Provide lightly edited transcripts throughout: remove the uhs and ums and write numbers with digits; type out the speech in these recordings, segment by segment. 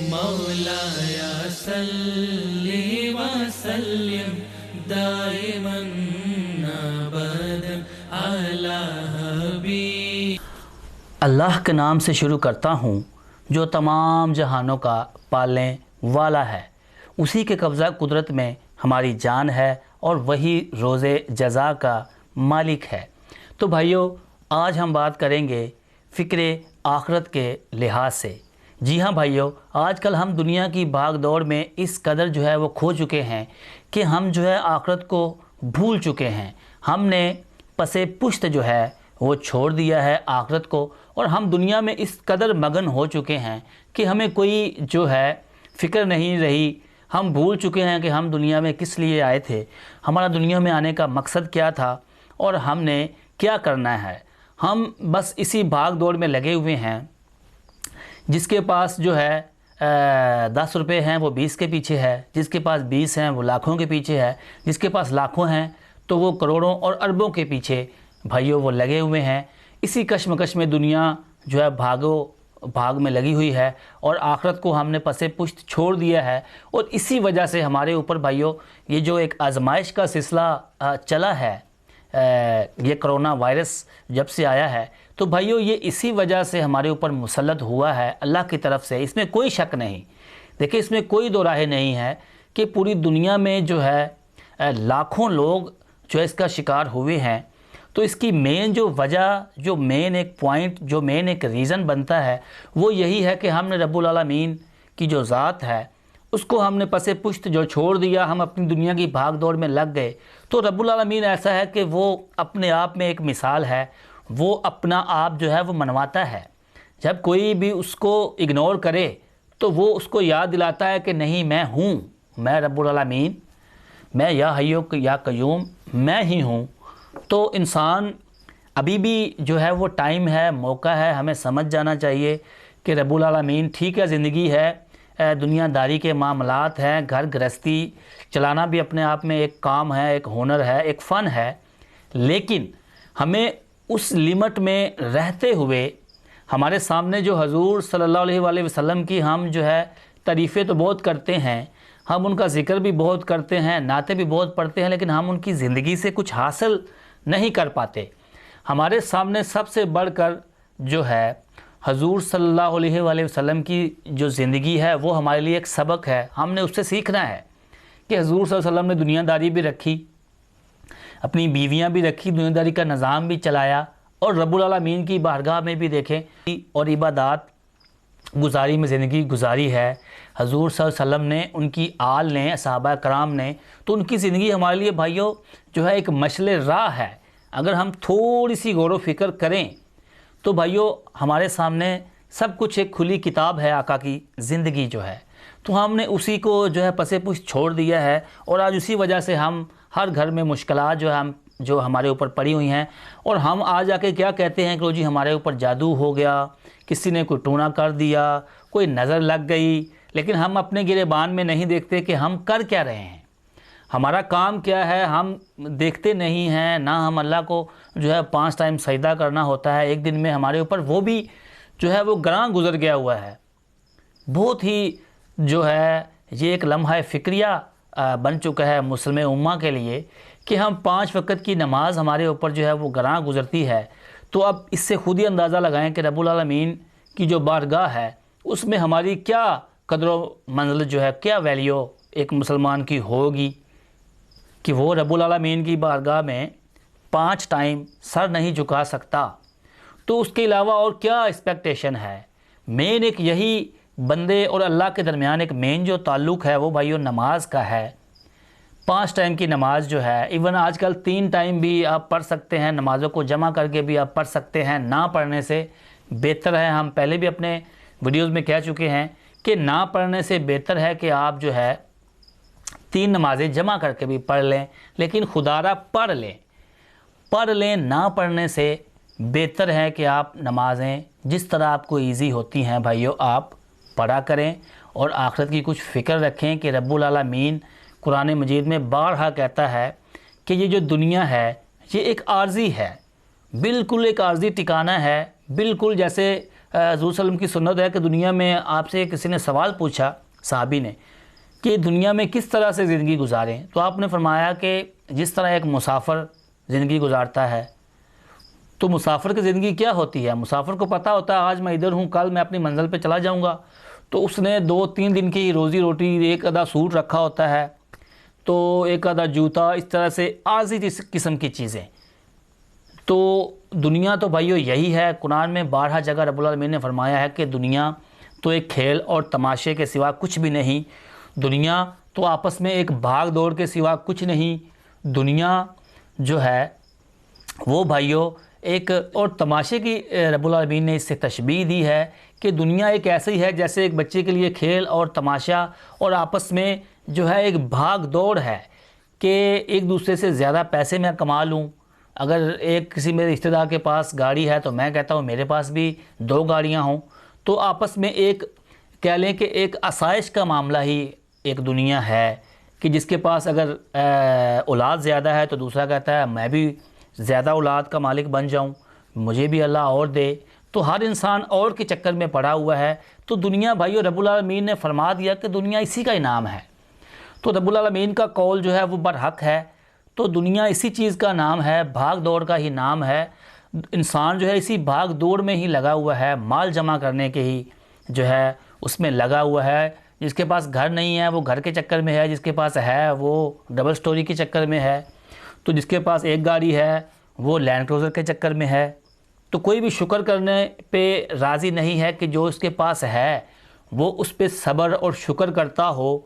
مولایا صلی وسلم دائما ابدا علی حبیب۔ اللہ کے نام سے شروع کرتا ہوں جو تمام جہانوں کا پالنے والا ہے، اسی کے قبضہ قدرت میں ہماری جان ہے اور وہی روز جزا کا مالک ہے۔ تو بھائیو، آج ہم بات کریں گے فکر آخرت کے لحاظ سے۔ جی ہاں بھائیو، آج کل ہم دنیا کی بھاگ دوڑ میں اس قدر وہ کھو چکے ہیں کہ ہم آخرت کو بھول چکے ہیں۔ ہم نے پس پشت وہ چھوڑ دیا ہے آخرت کو، اور ہم دنیا میں اس قدر مگن ہو چکے ہیں کہ ہمیں کوئی فکر نہیں رہی۔ ہم بھول چکے ہیں کہ ہم دنیا میں کس لیے آئے تھے، ہمارا دنیا میں آنے کا مقصد کیا تھا اور ہم نے کیا کرنا ہے۔ ہم بس اسی بھاگ دوڑ میں لگے ہوئے ہیں۔ جس کے پاس 10 روپے ہیں وہ 20 کے پیچھے ہے، جس کے پاس 20 ہیں وہ لاکھوں کے پیچھے ہے، جس کے پاس لاکھوں ہیں تو وہ کروڑوں اور اربوں کے پیچھے بھائیوں وہ لگے ہوئے ہیں۔ اسی کشمکش میں دنیا بھاگ میں لگی ہوئی ہے، اور آخرت کو ہم نے پس پشت چھوڑ دیا ہے۔ اور اسی وجہ سے ہمارے اوپر بھائیوں یہ جو ایک آزمائش کا سلسلہ چلا ہے، یہ کرونا وائرس جب سے آیا ہے، تو بھائیو یہ اسی وجہ سے ہمارے اوپر مسلط ہوا ہے اللہ کی طرف سے۔ اس میں کوئی شک نہیں، دیکھیں اس میں کوئی دو راہ نہیں ہے کہ پوری دنیا میں لاکھوں لوگ اس کا شکار ہوئے ہیں۔ تو اس کی مین وجہ، مین ایک پوائنٹ، مین ایک ریزن بنتا ہے، وہ یہی ہے کہ ہم نے رب العالمین کی ذات ہے اس کو ہم نے پس پشت چھوڑ دیا۔ ہم اپنی دنیا کی بھاگ دوڑ میں لگ گئے۔ تو رب العالمین ایسا ہے کہ وہ اپنے آپ میں ایک مثال ہے، وہ اپنا آپ وہ منواتا ہے۔ جب کوئی بھی اس کو اگنور کرے تو وہ اس کو یاد دلاتا ہے کہ نہیں، میں ہوں، میں رب العالمین، میں یا حیو یا قیوم، میں ہی ہوں۔ تو انسان ابھی بھی وہ ٹائم ہے، موقع ہے، ہمیں سمجھ جانا چاہیے کہ رب العالمین ٹھیک ہے، زندگی ہے، دنیا داری کے معاملات ہیں، گھر گرہستی چلانا بھی اپنے آپ میں ایک کام ہے، ایک ہنر ہے، ایک فن ہے، لیکن ہمیں اس لمٹ میں رہتے ہوئے ہمارے سامنے حضور صلی اللہ علیہ وآلہ وسلم کی ہم تعریفیں تو بہت کرتے ہیں، ہم ان کا ذکر بھی بہت کرتے ہیں، نعتیں بھی بہت پڑھتے ہیں، لیکن ہم ان کی زندگی سے کچھ حاصل نہیں کر پاتے۔ ہمارے سامنے سب سے بڑھ کر حضور صلی اللہ علیہ وآلہ وسلم کی زندگی ہے، وہ ہمارے لیے ایک سبق ہے۔ ہم نے اس سے سیکھنا ہے کہ حضور صلی اللہ علیہ وسلم نے دنیا داری بھی رکھی، اپنی بیویاں بھی رکھی، دنیا داری کا نظام بھی چلایا، اور رب العالمین کی بارگاہ میں بھی دیکھیں اور عبادات گزاری میں زندگی گزاری ہے۔ حضور صلی اللہ علیہ وسلم نے، ان کی آل نے، صحابہ کرام نے، تو ان کی زندگی ہمارے لیے بھائیوں ایک مشعل راہ ہے۔ اگر ہم تھوڑی سی غور و فکر کریں تو بھائیوں ہمارے سامنے سب کچھ ایک کھلی کتاب ہے، آقا کی زندگی تو ہم نے اسی کو پس پشت چھوڑ دیا ہے، اور آج اسی وجہ سے ہم ہر گھر میں مشکلات ہمارے اوپر پڑی ہوئی ہیں، اور ہم آج آ کے کیا کہتے ہیں کہ جی ہمارے اوپر جادو ہو گیا، کسی نے کوئی ٹونا کر دیا، کوئی نظر لگ گئی، لیکن ہم اپنے گریبان میں نہیں دیکھتے کہ ہم کر کیا رہے ہیں، ہمارا کام کیا ہے، ہم دیکھتے نہیں ہیں۔ نہ ہم اللہ کو 5 ٹائم سجدہ کرنا ہوتا ہے ایک دن میں، ہمارے اوپر وہ بھی وہ گراں گزر گیا ہوا ہے۔ بہت ہی یہ ایک لمحہ فکریہ بن چکا ہے مسلم امہ کے لیے کہ ہم 5 وقت کی نماز ہمارے اوپر وہ گراں گزرتی ہے۔ تو اب اس سے خود ہی اندازہ لگائیں کہ رب العالمین کی بارگاہ ہے، اس میں ہماری کیا قدر و منزل کیا ویلیو ایک مسلمان کی ہوگی کہ وہ رب العالمین کی بارگاہ میں 5 ٹائم سر نہیں جھکا سکتا۔ تو اس کے علاوہ اور کیا ایکسپیکٹیشن ہے؟ مین ایک یہی بندے اور اللہ کے درمیان ایک مین تعلق ہے، وہ بھائیو نماز کا ہے۔ 5 ٹائم کی نماز ایون آج کل 3 ٹائم بھی آپ پڑھ سکتے ہیں، نمازوں کو جمع کر کے بھی آپ پڑھ سکتے ہیں۔ نہ پڑھنے سے بہتر ہے، ہم پہلے بھی اپنے ویڈیوز میں کہہ چکے ہیں کہ نہ پڑھنے سے بہتر ہے کہ آپ 3 نمازیں جمع کر کے بھی پڑھ لیں، لیکن خدا را پڑھ لیں۔ نہ پڑھنے سے بہتر ہے کہ آپ نمازیں جس طرح آپ کو ایزی ہوتی ہیں بھائیو آپ پڑھا کریں، اور آخرت کی کچھ فکر رکھیں کہ رب العالمین قرآن مجید میں بارہا کہتا ہے کہ یہ دنیا ہے یہ ایک عارضی ہے، بالکل ایک عارضی ٹھکانہ ہے، بالکل جیسے حضور صلی اللہ علیہ وسلم کی سنت ہے کہ دنیا میں آپ سے کسی نے سوال پوچھا، صحابی نے، کہ دنیا میں کس طرح سے زندگی گزاریں، تو آپ نے فرمایا کہ جس طرح ایک مسافر زندگی گزارتا ہے۔ تو مسافر کی زندگی کیا ہوتی ہے؟ مسافر کو پتہ ہوتا ہے آج میں ادھر ہوں، کل میں اپنی منزل پہ چلا جاؤں گا، تو اس نے 2-3 دن کی روزی روٹی، ایک آدھا سوٹ رکھا ہوتا ہے، تو ایک آدھا جوتا، اس طرح سے عارضی قسم کی چیزیں۔ تو دنیا تو بھائیو یہی ہے، قرآن میں 12 جگہ رب العالمین نے فرمایا ہے کہ دنیا تو ایک کھیل اور تماشے کے سوا کچھ بھی نہیں، دنیا تو آپس میں ایک بھاگ دوڑ کے سوا کچھ نہیں، دنیا جو ہے وہ بھائیو ایک اور تماشے کی رب العالمین نے اس سے تشبیہ دی ہے کہ دنیا ایک ایسی ہے جیسے ایک بچے کے لیے کھیل اور تماشا اور آپس میں جو ہے ایک بھاگ دوڑ ہے کہ ایک دوسرے سے زیادہ پیسے میں کما لوں۔ اگر ایک کسی میرے رشتہ دار کے پاس گاڑی ہے تو میں کہتا ہوں میرے پاس بھی 2 گاڑیاں ہوں، تو آپس میں ایک کہہ لیں کہ ایک آسائش کا معاملہ ہی ایک دنیا ہے کہ جس کے پاس اگر اولاد زیادہ ہے تو دوسرا کہتا ہے میں بھی زیادہ اولاد کا مالک بن جاؤں، مجھے بھی اللہ اور دے، تو ہر انسان اور کے چکر میں پڑا ہوا ہے۔ تو دنیا بھائیو رب العالمین نے فرما دیا کہ دنیا اسی کا انعام ہے، تو رب العالمین کا قول جو ہے وہ برحق ہے، تو دنیا اسی چیز کا نام ہے، بھاگ دوڑ کا ہی نام ہے، انسان جو ہے اسی بھاگ دوڑ میں ہی لگا ہوا ہے، مال جمع کرنے کے ہی جو ہے اس میں لگا ہوا ہے۔ جس کے پاس گھر نہیں ہے وہ گھر کے چکر میں ہے، جس کے پاس ہے وہ ڈبل سٹوری کے چکر میں ہے، تو جس کے پاس ایک گاڑی ہے وہ لینڈ کروزر کے چکر میں ہے۔ تو کوئی بھی شکر کرنے پہ راضی نہیں ہے کہ جو اس کے پاس ہے وہ اس پہ صبر اور شکر کرتا ہو،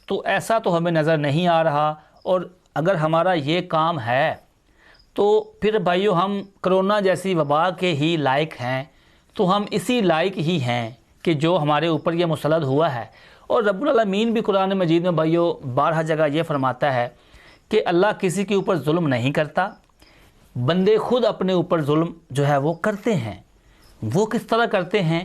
تو ایسا تو ہمیں نظر نہیں آ رہا۔ اور اگر ہمارا یہ کام ہے تو پھر بھائیو ہم کرونا جیسی وبا کے ہی لائق ہیں، تو ہم اسی لائق ہی ہیں کہ جو ہمارے اوپر یہ مسلط ہوا ہے۔ اور رب العالمین بھی قرآن مجید میں بھائیو 12 جگہ یہ فرماتا ہے کہ اللہ کسی کے اوپر ظلم نہیں کرتا، بندے خود اپنے اوپر ظلم جو ہے وہ کرتے ہیں۔ وہ کس طرح کرتے ہیں؟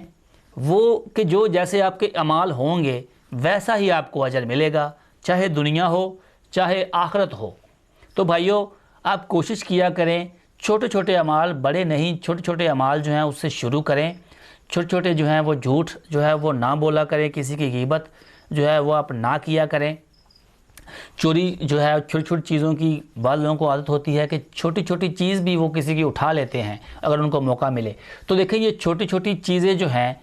وہ کہ جو جیسے آپ کے اعمال ہوں گے ویسا ہی آپ کو اجر ملے گا، چاہے دنیا ہو چاہے آخرت ہو۔ تو بھائیو آپ کوشش کیا کریں، چھوٹے چھوٹے اعمال، بڑے نہیں، چھوٹے چھوٹے اعمال جو ہیں اس سے شروع کریں، چھوٹے چھوٹے جو ہیں وہ جھوٹ جو ہے وہ نہ بولا کریں، کسی کی غیبت جو ہے وہ آپ نہ کیا کریں، چوری جو ہے چھوٹی چھوٹی چیزوں کی بعض لوگوں کو عادت ہوتی ہے کہ چھوٹی چھوٹی چیز بھی وہ کسی کی اٹھا لیتے ہیں اگر ان کو موقع ملے۔ تو دیکھیں یہ چھوٹی چھوٹی چیزیں جو ہیں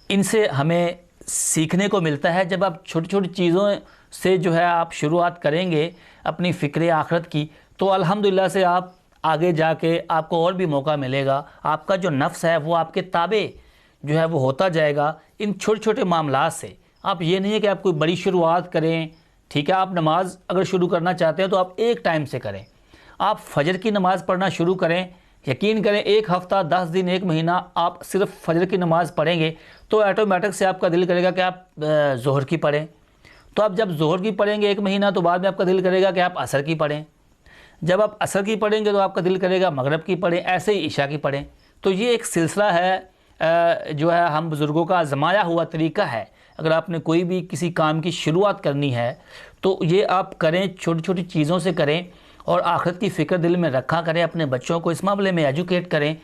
ان سے ہمیں سیکھنے کو ملتا ہے۔ جب آپ چھوٹی چھوٹی چیزوں سے جو ہے آپ شروعات کریں گے اپنی فکر آخرت کی، تو الحمدللہ سے آپ آگے جا کے آپ کو اور بھی موقع ملے گا، آپ کا جو نفس ہے وہ آپ کے تابع جو ہے وہ ہوتا جائے گا ان چھوٹے چھوٹے معاملات سے۔ آپ یہ نہیں ہے کہ آپ کوئی بڑی شروعات کریں، ٹھیک ہے، آپ نماز اگر شروع کرنا چاہتے ہیں تو آپ ایک ٹائم سے کریں، آپ فجر کی نماز پڑھنا شروع کریں، یقین کریں 1 ہفتہ 10 دن 1 مہینہ آپ صرف فجر کی نماز پڑھیں گے تو آٹومیٹک سے آپ کا دل کرے گا کہ آپ ظہر کی پڑھیں، تو آپ جب ظہر کی پڑھیں گے 1 مہینہ تو بعد میں آپ کا دل کرے گا کہ آپ عصر کی پڑھیں، جب آپ عصر کی پڑھیں گے تو آپ کا دل کرے گا مغرب کی پڑھیں، ایسے ہی عشاء کی پڑھیں۔ تو یہ ایک سلسلہ ہے جو ہے ہم بزرگوں کا آزمایا ہوا طریقہ ہے۔ اگر آپ نے کوئی بھی کسی کام کی شروعات کرنی ہے تو یہ آپ کریں، چھوٹی چھوٹی چیزوں سے کریں اور آخرت کی فکر دل میں رکھا کریں، اپنے بچوں کو اس معاملے میں ایجوکیٹ کریں۔